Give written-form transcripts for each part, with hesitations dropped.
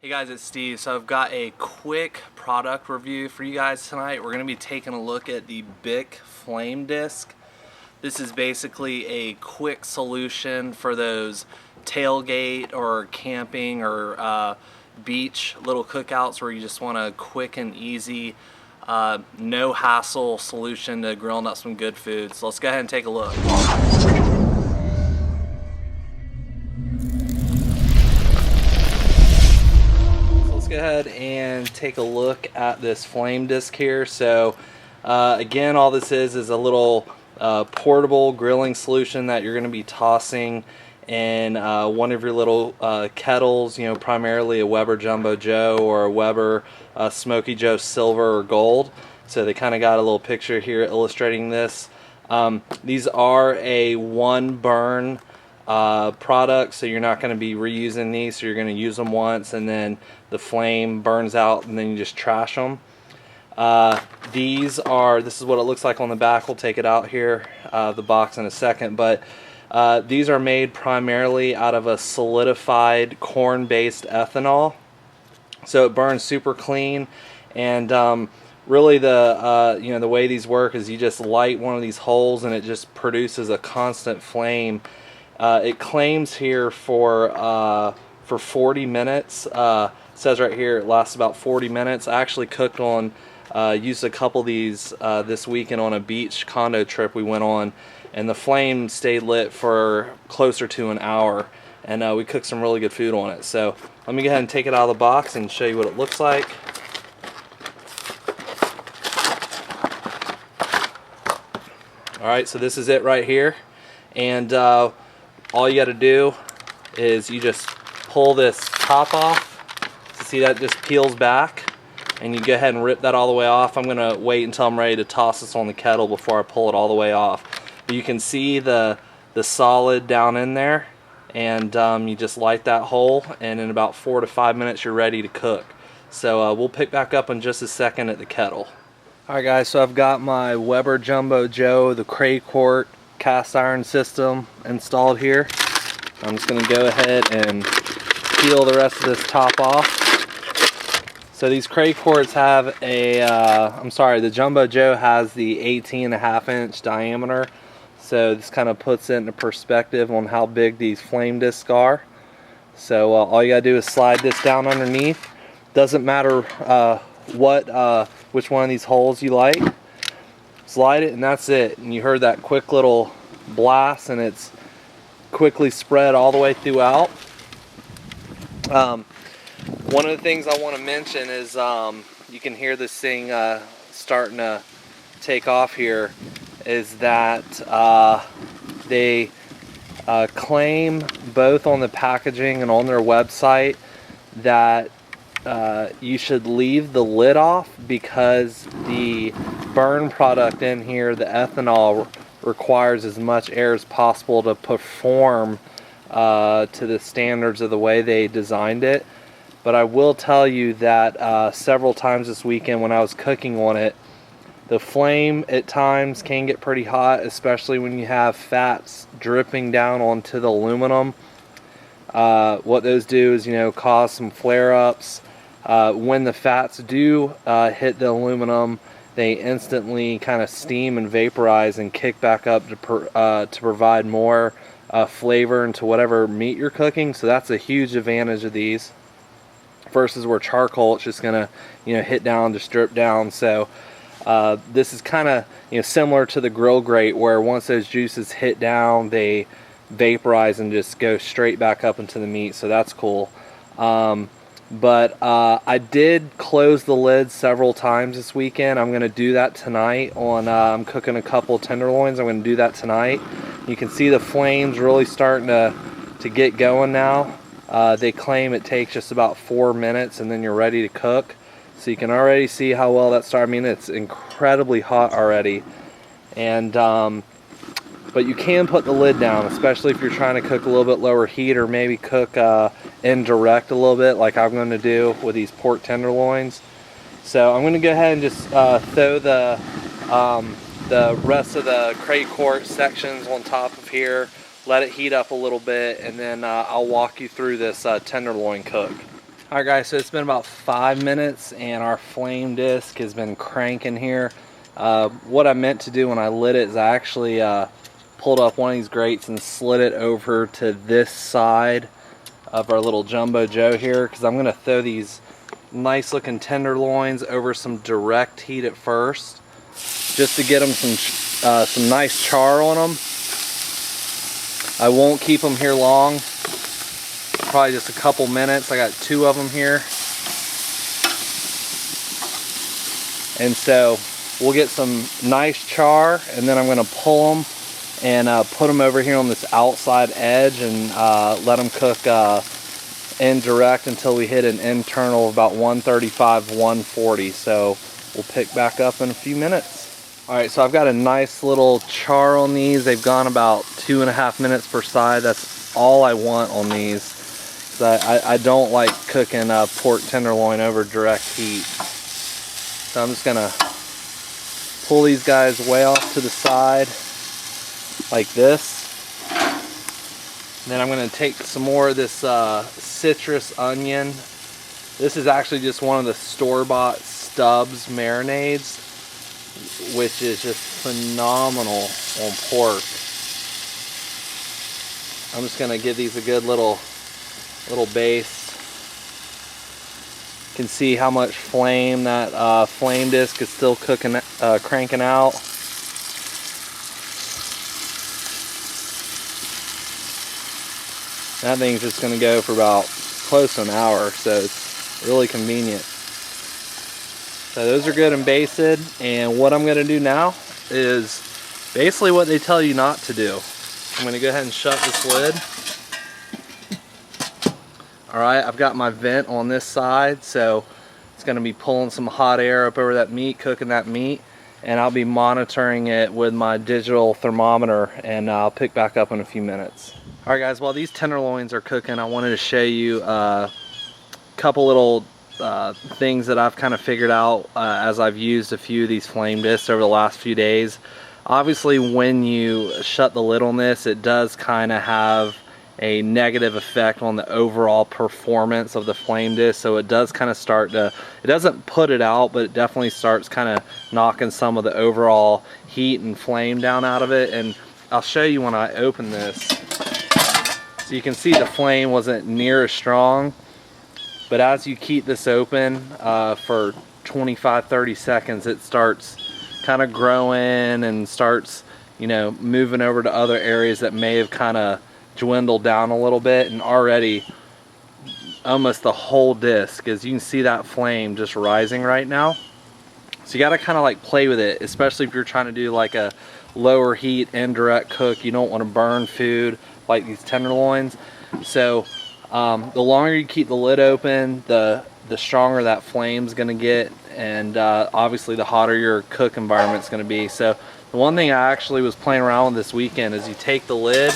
Hey guys, it's Steve. So I've got a quick product review for you guys tonight. We're going to be taking a look at the Bic Flame Disk. This is basically a quick solution for those tailgate or camping or beach little cookouts where you just want a quick and easy, no hassle solution to grilling up some good food. So let's go ahead and take a look. Go ahead and take a look at this flame disk here. So again, all this is a little portable grilling solution that you're going to be tossing in one of your little kettles, primarily a Weber Jumbo Joe or a Weber Smoky Joe Silver or Gold. So they kind of got a little picture here illustrating this. These are a one burn product, so you're not going to be reusing these, so you're going to use them once and then the flame burns out and then you just trash them. This is what it looks like on the back. We'll take it out here, the box, in a second, but these are made primarily out of a solidified corn-based ethanol, so it burns super clean. And really the way these work is you just light one of these holes and it just produces a constant flame. It claims here for 40 minutes. It says right here it lasts about 40 minutes. I actually used a couple of these this weekend on a beach condo trip we went on, and the flame stayed lit for closer to an hour, and we cooked some really good food on it. So let me go ahead and take it out of the box and show you what it looks like. Alright, so this is it right here, and all you got to do is you just pull this top off. So see, that just peels back, and you go ahead and rip that all the way off. I'm going to wait until I'm ready to toss this on the kettle before I pull it all the way off. But you can see the solid down in there, and you just light that hole, and in about 4 to 5 minutes you're ready to cook. So we'll pick back up in just a second at the kettle. Alright guys, so I've got my Weber Jumbo Joe, the Cray Quart cast iron system installed here. I'm just going to go ahead and peel the rest of this top off. So these Cray Quarts have the Jumbo Joe has the 18.5-inch diameter. So this kind of puts it into perspective on how big these flame discs are. So all you gotta do is slide this down underneath. Doesn't matter which one of these holes you light. Slide it and that's it, and you heard that quick little blast, and it's quickly spread all the way throughout. One of the things I want to mention is you can hear this thing starting to take off here, is that they claim both on the packaging and on their website that you should leave the lid off, because the burn product in here, the ethanol, requires as much air as possible to perform to the standards of the way they designed it. But I will tell you that several times this weekend when I was cooking on it, the flame at times can get pretty hot, especially when you have fats dripping down onto the aluminum. What those do is, cause some flare-ups. When the fats do hit the aluminum, they instantly kind of steam and vaporize and kick back up to provide more flavor into whatever meat you're cooking. So that's a huge advantage of these, versus where charcoal, it's just gonna hit down, just drip down. So this is kind of similar to the grill grate, where once those juices hit down, they vaporize and just go straight back up into the meat. So that's cool. But I did close the lid several times this weekend. I'm going to do that tonight on, I'm cooking a couple tenderloins. I'm going to do that tonight. You can see the flames really starting to get going now. They claim it takes just about 4 minutes and then you're ready to cook. So you can already see how well that started. I mean, it's incredibly hot already. And but you can put the lid down, especially if you're trying to cook a little bit lower heat, or maybe cook indirect a little bit, like I'm going to do with these pork tenderloins. So I'm going to go ahead and just throw the rest of the Cray Quart sections on top of here, let it heat up a little bit, and then I'll walk you through this tenderloin cook. Alright guys, so it's been about 5 minutes and our flame disc has been cranking here. What I meant to do when I lit it is I actually pulled up one of these grates and slid it over to this side of our little Jumbo Joe here, because I'm going to throw these nice looking tenderloins over some direct heat at first, just to get them some nice char on them. I won't keep them here long. Probably just a couple minutes. I got 2 of them here, and so we'll get some nice char, and then I'm going to pull them and put them over here on this outside edge and let them cook indirect until we hit an internal of about 135, 140. So we'll pick back up in a few minutes. Alright, so I've got a nice little char on these. They've gone about 2.5 minutes per side. That's all I want on these. I don't like cooking pork tenderloin over direct heat. So I'm just gonna pull these guys way off to the side like this. And then I'm gonna take some more of this citrus onion. This is actually just one of the store-bought Stubbs marinades, which is just phenomenal on pork. I'm just gonna give these a good little base. You can see how much flame that flame disc is still cooking, cranking out. That thing's just going to go for about close to an hour, so it's really convenient. So those are good and basted, and what I'm going to do now is basically what they tell you not to do. I'm going to go ahead and shut this lid. Alright, I've got my vent on this side, so it's going to be pulling some hot air up over that meat, cooking that meat, and I'll be monitoring it with my digital thermometer, and I'll pick back up in a few minutes. Alright guys, while these tenderloins are cooking, I wanted to show you a couple little things that I've kind of figured out as I've used a few of these flame discs over the last few days. Obviously, when you shut the lid on this, it does kind of have a negative effect on the overall performance of the flame disc, so it does kind of start to, it doesn't put it out, but it definitely starts kind of knocking some of the overall heat and flame down out of it. And I'll show you when I open this. So you can see the flame wasn't near as strong, but as you keep this open for 25-30 seconds, it starts kind of growing and starts, you know, moving over to other areas that may have kind of dwindled down a little bit, and already almost the whole disc, as you can see that flame just rising right now. So you got to kind of like play with it, especially if you're trying to do like a lower heat indirect cook. You don't want to burn food like these tenderloins. So the longer you keep the lid open, the stronger that flame's going to get, and obviously the hotter your cook environment's going to be. So the one thing I actually was playing around with this weekend is you take the lid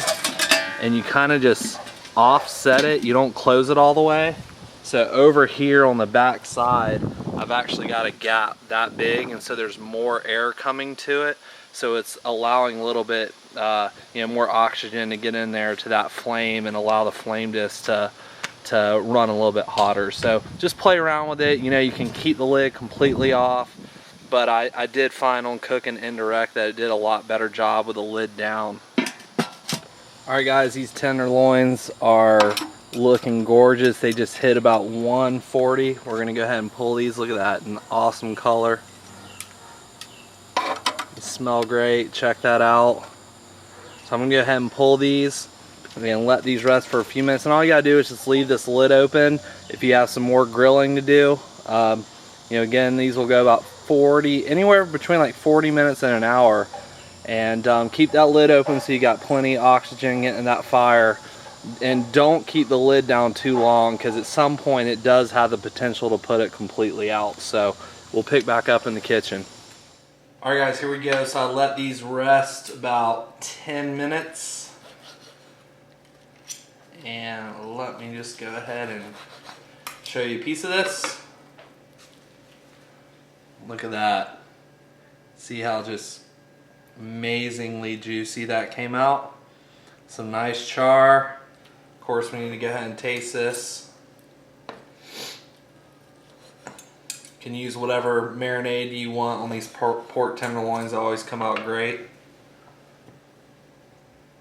and you kind of just offset it. You don't close it all the way. So over here on the back side, I've actually got a gap that big, and so there's more air coming to it. So it's allowing a little bit, you know, more oxygen to get in there to that flame and allow the flame disc to run a little bit hotter. So just play around with it. You know, you can keep the lid completely off, but I did find on cooking indirect that it did a lot better job with the lid down. Alright guys, these tenderloins are looking gorgeous. They just hit about 140. We're going to go ahead and pull these. Look at that, an awesome color. They smell great. Check that out. So I'm going to go ahead and pull these. I'm going to let these rest for a few minutes. And all you got to do is just leave this lid open if you have some more grilling to do. You know, again, these will go about 40, anywhere between like 40 minutes and an hour. And keep that lid open so you got plenty of oxygen getting in that fire, and don't keep the lid down too long, because at some point it does have the potential to put it completely out. So we'll pick back up in the kitchen. Alright guys, here we go. So I let these rest about 10 minutes, and let me just go ahead and show you a piece of this. Look at that. See how just amazingly juicy that came out. Some nice char. Of course, we need to go ahead and taste this. can use whatever marinade you want on these pork tenderloins. They always come out great.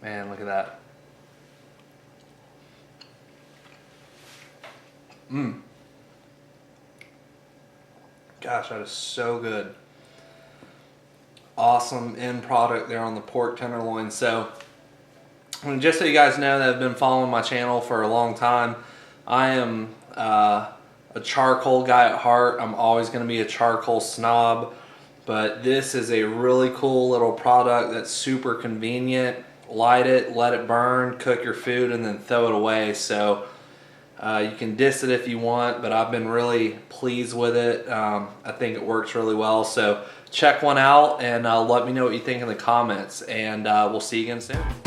Man, look at that. Gosh, that is so good. Awesome end product there on the pork tenderloin. So, just so you guys know that have been following my channel for a long time, I am a charcoal guy at heart. I'm always going to be a charcoal snob, but this is a really cool little product that's super convenient. Light it, let it burn, cook your food, and then throw it away. So you can diss it if you want, but I've been really pleased with it. I think it works really well. So check one out and let me know what you think in the comments, and we'll see you again soon.